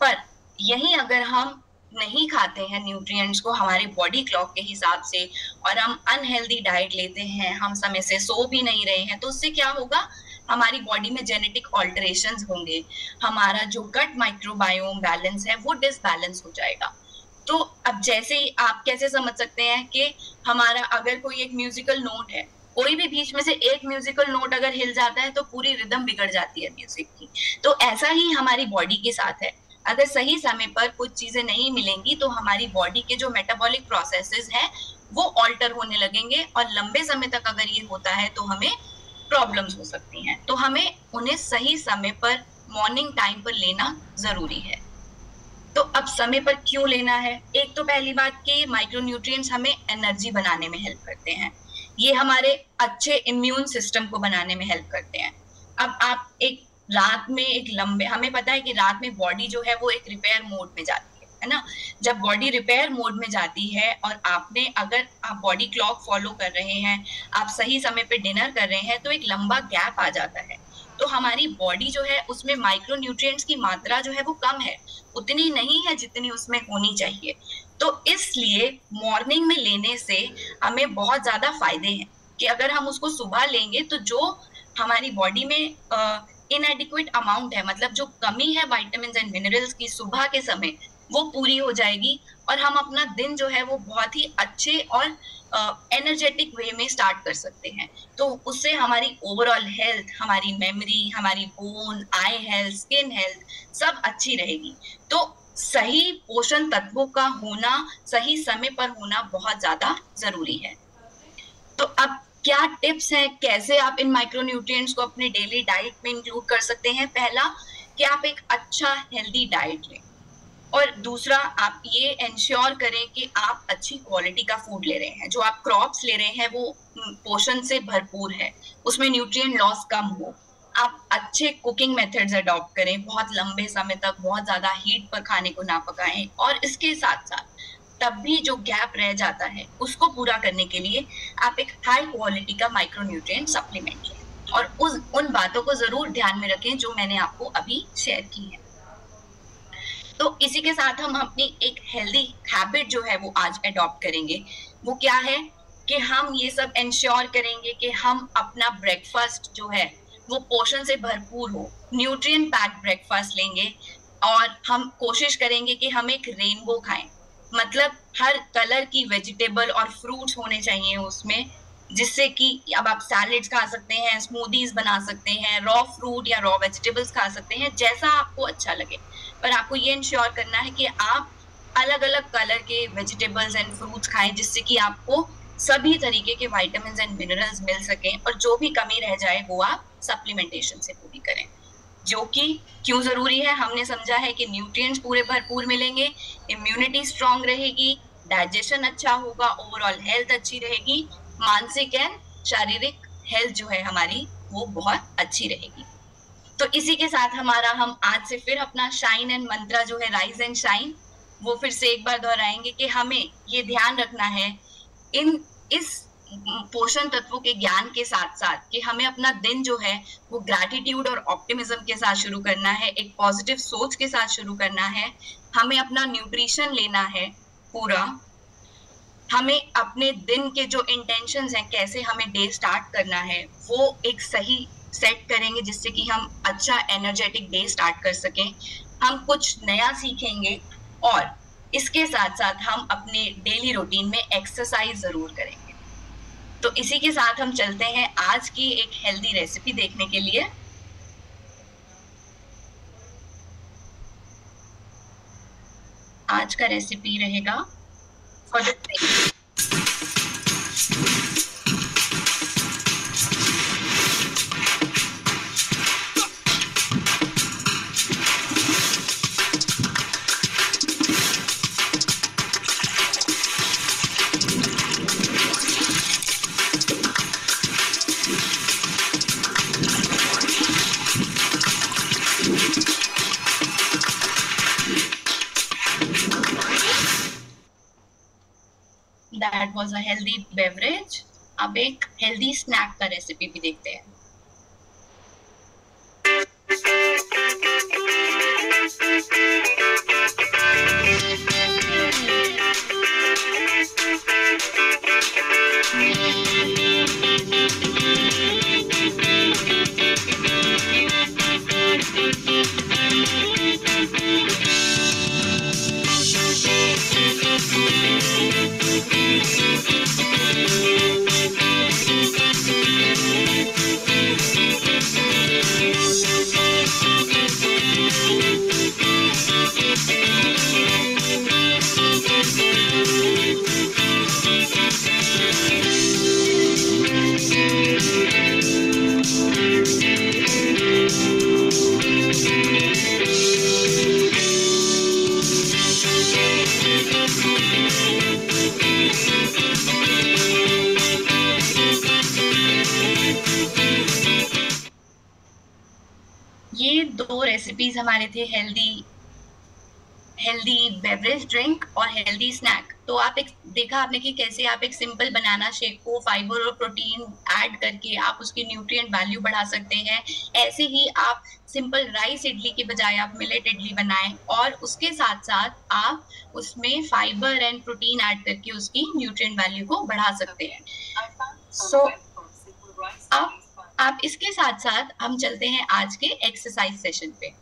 पर यही अगर हम नहीं खाते हैं न्यूट्रिएंट्स को हमारी बॉडी क्लॉक के हिसाब से और हम अनहेल्दी डाइट लेते हैं, हम समय से सो भी नहीं रहे हैं, तो उससे क्या होगा, हमारी बॉडी में जेनेटिक ऑल्टरेशंस होंगे, हमारा जो गट माइक्रोबायोम बैलेंस है वो डिसबैलेंस हो जाएगा। तो अब जैसे ही आप कैसे समझ सकते हैं कि हमारा अगर कोई एक म्यूजिकल नोट है, कोई भी बीच में से एक म्यूजिकल नोट अगर हिल जाता है तो पूरी रिदम बिगड़ जाती है म्यूजिक की। तो ऐसा ही हमारी बॉडी के साथ है, अगर सही समय पर कुछ चीजें नहीं मिलेंगी तो हमारी बॉडी के जो मेटाबॉलिक प्रोसेसेस हैं वो ऑल्टर होने लगेंगे, और लंबे समय तक अगर ये होता है तो हमें प्रॉब्लम्स हो सकती हैं। तो हमें उन्हें सही समय पर मॉर्निंग टाइम पर लेना जरूरी है। तो अब समय पर क्यों लेना है? एक तो पहली बात कि माइक्रोन्यूट्रिएंट्स हमें एनर्जी बनाने में हेल्प करते हैं, ये हमारे अच्छे इम्यून सिस्टम को बनाने में हेल्प करते हैं। अब आप एक रात में एक लंबे, हमें पता है कि रात में बॉडी जो है वो एक रिपेयर मोड में जाती है ना। जब बॉडी रिपेयर मोड में जाती है और आपने, अगर आप बॉडी क्लॉक फॉलो कर रहे हैं, आप सही समय पे डिनर कर रहे हैं, तो एक लंबा गैप आ जाता है। तो हमारी बॉडी जो है उसमें माइक्रोन्यूट्रिएंट्स की मात्रा जो है वो कम है, उतनी नहीं है जितनी उसमें होनी चाहिए। तो इसलिए मॉर्निंग में लेने से हमें बहुत ज्यादा फायदे हैं कि अगर हम उसको सुबह लेंगे तो जो हमारी बॉडी में इनएडिक्वेट अमाउंट है, मतलब जो कमी है विटामिन एंड मिनरल्स की सुबह के समय, वो पूरी हो जाएगी और हम अपना दिन जो है वो बहुत ही अच्छे और एनर्जेटिक वे में स्टार्ट कर सकते हैं। तो उससे हमारी ओवरऑल हेल्थ, हमारी मेमोरी, हमारी बोन, आई हेल्थ, स्किन हेल्थ सब अच्छी रहेगी। तो सही पोषण तत्वों का होना सही समय पर होना बहुत ज्यादा जरूरी है। तो अब क्या टिप्स हैं, कैसे आप इन माइक्रोन्यूट्रिएंट्स को अपने डेली डाइट में इंक्लूड कर सकते हैं? पहला कि आप एक अच्छा हेल्दी डाइट लें, और दूसरा आप ये इंश्योर करें कि आप अच्छी क्वालिटी का फूड ले रहे हैं, जो आप क्रॉप्स ले रहे हैं वो पोषण से भरपूर है, उसमें न्यूट्रिएंट लॉस कम हो। आप अच्छे कुकिंग मेथड्स अडॉप्ट करें, बहुत लंबे समय तक बहुत ज्यादा हीट पर खाने को ना पकाएं, और इसके साथ साथ तब भी जो गैप रह जाता है उसको पूरा करने के लिए आप एक हाई क्वालिटी का माइक्रोन्यूट्रिएंट सप्लीमेंट लें, और उन बातों को जरूर ध्यान में रखें जो मैंने आपको अभी शेयर की है। तो इसी के साथ हम अपनी एक हेल्दी हैबिट जो है वो आज अडॉप्ट करेंगे। वो क्या है कि हम ये सब इंश्योर करेंगे कि हम अपना ब्रेकफास्ट जो है वो पोषण से भरपूर हो, न्यूट्रिएंट पैक्ड ब्रेकफास्ट लेंगे, और हम कोशिश करेंगे कि हम एक रेनबो खाएं, मतलब हर कलर की वेजिटेबल और फ्रूट्स होने चाहिए उसमें, जिससे कि अब आप सैलेड्स खा सकते हैं, स्मूदीज बना सकते हैं, रॉ फ्रूट या रॉ वेजिटेबल्स खा सकते हैं, जैसा आपको अच्छा लगे। पर आपको ये इंश्योर करना है कि आप अलग अलग कलर के वेजिटेबल्स एंड फ्रूट्स खाएं, जिससे कि आपको सभी तरीके के विटामिन एंड मिनरल्स मिल सकें, और जो भी कमी रह जाए वो आप सप्लीमेंटेशन से पूरी करें। जो कि क्यों जरूरी है, हमने समझा है कि न्यूट्रिएंट्स पूरे भरपूर मिलेंगे, इम्यूनिटी स्ट्रांग रहेगी, डाइजेशन अच्छा होगा, ओवरऑल हेल्थ अच्छी रहेगी, मानसिक एंड शारीरिक हेल्थ जो है हमारी वो बहुत अच्छी रहेगी। तो इसी के साथ हम आज से फिर अपना शाइन एंड मंत्रा जो है राइज एंड शाइन, वो फिर से एक बार दोहराएंगे कि हमें ये ध्यान रखना है इस पोषण तत्वों के ज्ञान के साथ साथ कि हमें अपना दिन जो है वो ग्रैटिट्यूड और ऑप्टिमिज्म के साथ शुरू करना है, एक पॉजिटिव सोच के साथ शुरू करना है। हमें अपना न्यूट्रिशन लेना है पूरा, हमें अपने दिन के जो इंटेंशंस हैं, कैसे हमें डे स्टार्ट करना है, वो एक सही सेट करेंगे, जिससे कि हम अच्छा एनर्जेटिक डे स्टार्ट कर सकें। हम कुछ नया सीखेंगे, और इसके साथ साथ हम अपने डेली रूटीन में एक्सरसाइज जरूर करेंगे। तो इसी के साथ हम चलते हैं आज की एक हेल्दी रेसिपी देखने के लिए। आज का रेसिपी रहेगा for the that was a healthy beverage. अब एक हेल्दी स्नैक का रेसिपी भी देखते हैं। ये 2 रेसिपीज हमारे थे, हेल्दी बेवरेज ड्रिंक और हेल्दी स्नैक। तो आप एक देखा आपने कि कैसे आप एक सिंपल बनाना शेक को फाइबर और प्रोटीन ऐड करके आप उसकी न्यूट्रिएंट वैल्यू बढ़ा सकते हैं। ऐसे ही आप सिंपल राइस इडली के बजाय आप मिलेट इडली बनाएं और उसके साथ साथ आप उसमें फाइबर एंड प्रोटीन ऐड करके उसकी न्यूट्रिएंट वैल्यू को बढ़ा सकते हैं। सो आप इसके साथ साथ हम चलते हैं आज के एक्सरसाइज सेशन पे।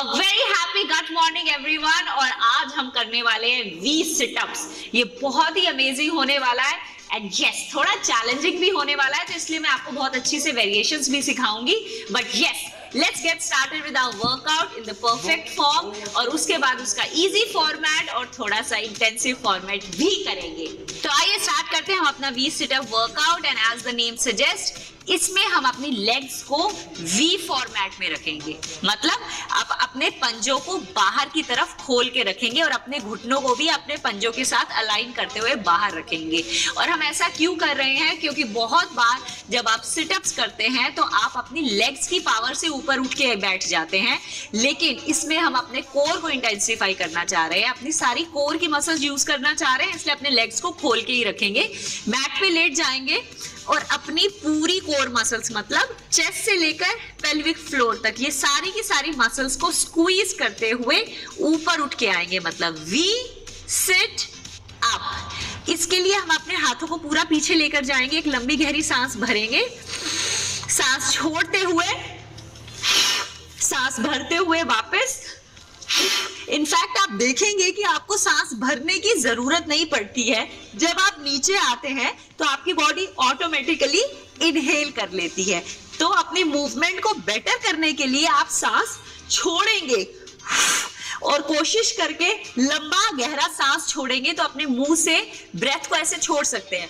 Very happy good morning everyone. और आज हम करने वाले हैं 20 सिटअप्स। ये बहुत ही अमेजिंग होने वाला है एंड यस थोड़ा चैलेंजिंग भी होने वाला है, तो इसलिए मैं आपको बहुत अच्छी से वेरिएशंस भी सिखाऊंगी। But yes let's get started with our workout in the perfect form, और उसके बाद उसका इजी फॉर्मेट और थोड़ा सा इंटेंसिव फॉर्मेट भी करेंगे। तो आइए स्टार्ट करते हैं हम अपना 20 situp workout. And as the name suggest, इसमें हम अपनी लेग्स को वी फॉर्मेट में रखेंगे, मतलब आप अपने पंजों को बाहर की तरफ खोल के रखेंगे और अपने घुटनों को भी अपने पंजों के साथ अलाइन करते हुए बाहर रखेंगे। और हम ऐसा क्यों कर रहे हैं, क्योंकि बहुत बार जब आप सिटअप्स करते हैं तो आप अपनी लेग्स की पावर से ऊपर उठ के बैठ जाते हैं, लेकिन इसमें हम अपने कोर को इंटेंसिफाई करना चाह रहे हैं, अपनी सारी कोर की मसल्स यूज करना चाह रहे हैं, इसलिए अपने लेग्स को खोल के ही रखेंगे। मैट पे लेट जाएंगे और अपनी पूरी कोर मसल्स, मतलब चेस्ट से लेकर पेल्विक फ्लोर तक, ये सारी की सारी मसल्स को स्क्वीज करते हुए ऊपर उठ के आएंगे, मतलब वी सिट अप। इसके लिए हम अपने हाथों को पूरा पीछे लेकर जाएंगे, एक लंबी गहरी सांस भरेंगे, सांस छोड़ते हुए, सांस भरते हुए वापस। इनफैक्ट आप देखेंगे कि आपको सांस भरने की जरूरत नहीं पड़ती है। जब आप नीचे आते हैं तो आपकी बॉडी ऑटोमेटिकली इनहेल कर लेती है। तो अपनी मूवमेंट को बेटर करने के लिए आप सांस छोड़ेंगे और कोशिश करके लंबा गहरा सांस छोड़ेंगे, तो अपने मुंह से ब्रेथ को ऐसे छोड़ सकते हैं।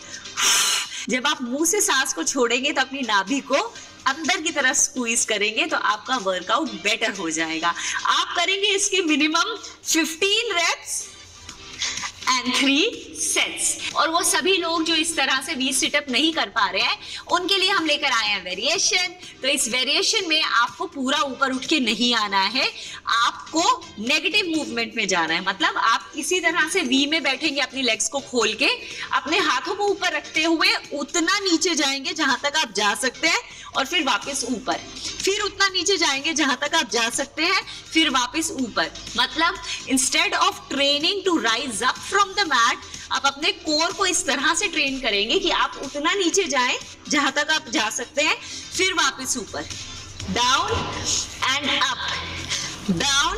जब आप मुंह से सांस को छोड़ेंगे तो अपनी नाभि को अंदर की तरफ स्क्वीज करेंगे, तो आपका वर्कआउट बेटर हो जाएगा। आप करेंगे इसके मिनिमम 15 रेप्स एंड 3 सेट्स। और वो सभी लोग जो इस तरह से 20 सिटअप नहीं कर पा रहे हैं, उनके लिए हम लेकर आए हैं वेरिएशन। तो इस वेरिएशन में आपको पूरा ऊपर उठ के नहीं आना है, आपको नेगेटिव मूवमेंट में जाना है। मतलब आप इसी तरह से वी में बैठेंगे, अपनी लेग्स को खोल के, अपने हाथों को ऊपर रखते हुए उतना नीचे जाएंगे जहां तक आप जा सकते हैं, और फिर वापस ऊपर, फिर उतना नीचे जाएंगे जहां तक आप जा सकते हैं, फिर वापस ऊपर। मतलब instead of training to rise up from the mat, आप अपने कोर को इस तरह से ट्रेन करेंगे कि आप उतना नीचे जाएं जहां तक आप जा सकते हैं, फिर वापस ऊपर, down and up, down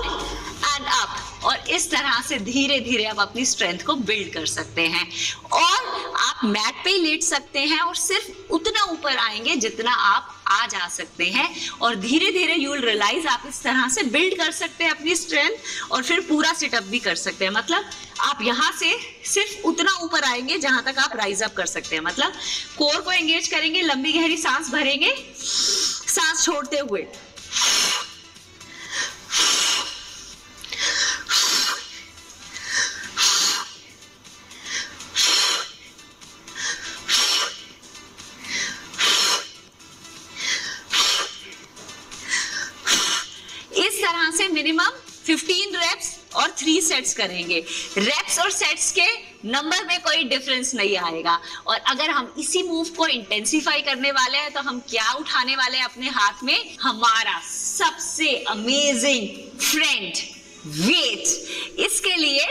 and up. और इस तरह से धीरे धीरे आप अपनी स्ट्रेंथ को बिल्ड कर सकते हैं। और आप मैट पे ही लेट सकते हैं और सिर्फ उतना ऊपर आएंगे जितना आप आ जा सकते हैं, और धीरे धीरे यू विल रियलाइज आप इस तरह से बिल्ड कर सकते हैं अपनी स्ट्रेंथ, और फिर पूरा सिटअप भी कर सकते हैं। मतलब आप यहाँ से सिर्फ उतना ऊपर आएंगे जहां तक आप राइज अप कर सकते हैं। मतलब कोर को एंगेज करेंगे, लंबी गहरी सांस भरेंगे, सांस छोड़ते हुए, मिनिमम 15 रेप्स और 3 सेट्स करेंगे। रेप्स और सेट्स के नंबर में कोई डिफरेंस नहीं आएगा। और अगर हम इसी मूव को इंटेंसिफाई करने वाले हैं तो हम क्या उठाने वाले हैं अपने हाथ में? हमारा सबसे अमेजिंग फ्रेंड, वेट। इसके लिए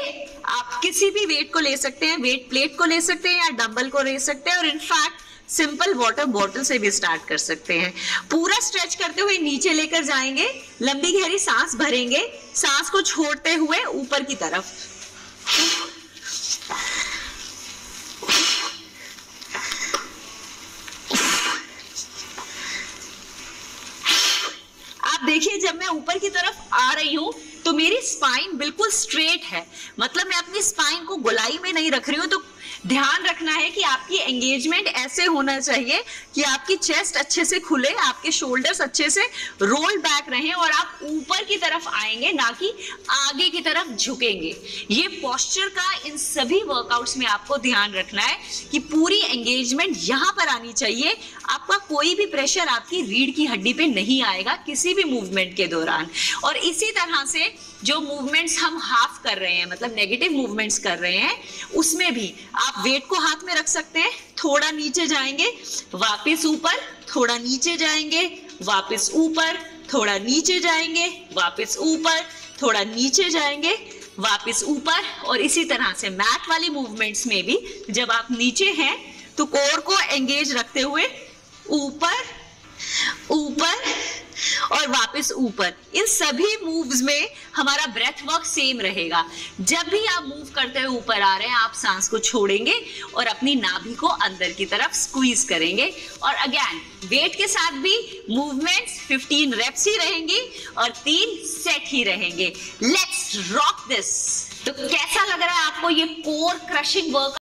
आप किसी भी वेट को ले सकते हैं, वेट प्लेट को ले सकते हैं या डंबल को ले सकते हैं, और इनफैक्ट सिंपल वाटर बॉटल से भी स्टार्ट कर सकते हैं। पूरा स्ट्रेच करते हुए नीचे लेकर जाएंगे, लंबी गहरी सांस भरेंगे, सांस को छोड़ते हुए ऊपर की तरफ। आप देखिए जब मैं ऊपर की तरफ आ रही हूं तो मेरी स्पाइन बिल्कुल स्ट्रेट है, मतलब मैं अपनी स्पाइन को गोलाई में नहीं रख रही हूं। तो ध्यान रखना है कि आपकी एंगेजमेंट ऐसे होना चाहिए कि आपकी चेस्ट अच्छे से खुले, आपके शोल्डर्स अच्छे से रोल बैक रहें और आप ऊपर की तरफ आएंगे, ना कि आगे की तरफ झुकेंगे। ये पोस्चर का इन सभी वर्कआउट्स में आपको ध्यान रखना है कि पूरी एंगेजमेंट यहां पर आनी चाहिए। आपका कोई भी प्रेशर आपकी रीढ़ की हड्डी पे नहीं आएगा किसी भी मूवमेंट के दौरान। और इसी तरह से जो मूवमेंट्स हम हाफ कर रहे हैं, मतलब नेगेटिव मूवमेंट्स कर रहे हैं, उसमें भी आप वेट को हाथ में रख सकते हैं, थोड़ा नीचे जाएंगे, वापस ऊपर, थोड़ा नीचे जाएंगे, वापस ऊपर, थोड़ा नीचे जाएंगे, वापस ऊपर, थोड़ा नीचे जाएंगे, वापस ऊपर। और इसी तरह से मैट वाली मूवमेंट्स में भी जब आप नीचे हैं तो कोर को एंगेज रखते हुए ऊपर, ऊपर और वापस ऊपर। इन सभी मूव्स में हमारा ब्रेथ वर्क सेम रहेगा। जब भी आप मूव करते हुए ऊपर आ रहे हैं, आप सांस को छोड़ेंगे और अपनी नाभि को अंदर की तरफ स्क्वीज करेंगे। और अगेन वेट के साथ भी मूवमेंट्स 15 रेप्स ही रहेंगी और 3 सेट ही रहेंगे। Let's rock this. तो कैसा लग रहा है आपको ये कोर क्रशिंग वर्क?